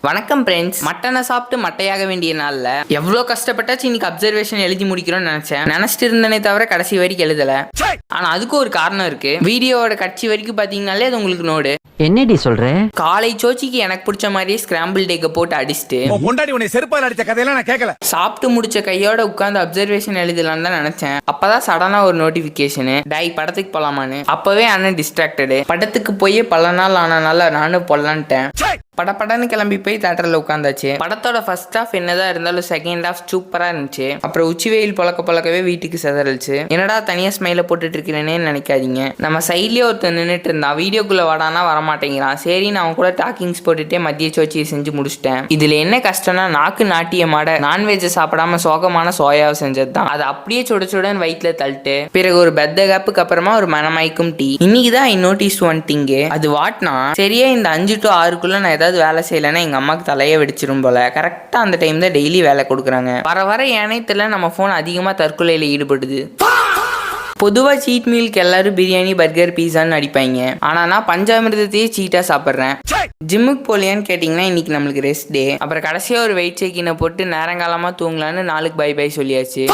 வணக்கம் ஃப்ரெண்ட்ஸ். மட்டனை சாப்பிட்டு மட்டையாக வேண்டிய நாள்ல எவ்வளோ கஷ்டப்பட்டாச்சு இன்னைக்கு அப்சர்வேஷன் எழுதி முடிக்கிறோம்னு நினைச்சிட்டு இருந்தனே தவிர கடைசி வரைக்கும் எழுதல. ஆனா அதுக்கு ஒரு காரணம் இருக்கு. வீடியோவோட கட்சி வரைக்கும் பாத்தீங்கன்னாலே அது உங்களுக்கு நோடு. என்னடி சொல்ற? காலை சோச்சிக்கு எனக்கு பிடிச்ச மாதிரியே ஸ்கிராம்பிள் டேக்க போட்டு அடிச்சுட்டு முன்னாடி உன்னை செருப்பால் அடிச்ச கதையெல்லாம் நான் கேட்கல. சாப்பிட்டு முடிச்ச கையோட உட்கார்ந்து அப்சர்வேஷன் எழுதலான்னு தான் நினைச்சேன். அப்பதான் சடனா ஒரு நோட்டிபிகேஷனு, டை படத்துக்கு போலாமான்னு. அப்பவே அண்ணன் டிஸ்ட்ராக்டடு. படத்துக்கு போய் பல நாள் ஆனனால நானும் போடலான்ட்டேன். படப்படன்னு கிளம்பி போய் தியேட்டர்ல உட்காந்தாச்சு. படத்தோட ஃபர்ஸ்ட் ஹாஃப் என்னதான் இருந்தாலும் செகண்ட் ஹாஃப் சூப்பரா இருந்துச்சு. அப்புறம் உச்சி வெயில் பழக்கவே வீட்டுக்கு செதறல்ச்சு. என்னடா தனியா ஸ்மைல போட்டுட்டு இருக்கிறேன்னு நினைக்காதீங்க. நம்ம சைட்லயே ஒருத்தர் நின்றுட்டு இருந்தான். வீடியோக்குள்ள வாடானா வரமாட்டேங்கிறான். சரி நான் கூட டாக்கிங்ஸ் போட்டுட்டே மதிய சோச்சியை செஞ்சு முடிச்சிட்டேன். இதுல என்ன கஷ்டம்னா நாக்கு நாட்டியமாட நான்வெஜ் சாப்பிடாம சோகமான சோயாவை செஞ்சது தான். அது அப்படியே சுடன்னு வயிற்றுல தள்ளிட்டு பிறகு ஒரு பெத்த கேப்புக்கு அப்புறமா ஒரு மனமாய்க்கும் டீ. இன்னைக்குதான் ஐ நோட்டீஸ் ஒன் திங். அது வாட்னா சரியா இந்த 5 to 6க்குள்ள நான் வேலை செய்யலைன்னா எங்க அம்மாக்கு தலையை வெடிச்சிரும் போல. கரெக்டா அந்த டைம் தான் டெய்லி வேலை கொடுக்குறாங்க. வர ஏனையத்துல நம்ம போன் அதிகமா தற்கொலையில ஈடுபடுது. பொதுவா சீட் மீலுக்கு எல்லாரும் பிரியாணி பர்கர் பீஸான்னு அடிப்பாங்க. ஆனா நான் பஞ்சாமிரதத்தையே சீட்டா சாப்பிட்றேன். ஜிம்முக்கு போலியான்னு கேட்டிங்கன்னா இன்னைக்கு நம்மளுக்கு ரெஸ்ட் டே. அப்புறம் கடைசியா ஒரு வெயிட் செக்கினை போட்டு நேரங்காலமா தூங்கலான்னு நாளுக்கு பை பை சொல்லியாச்சு.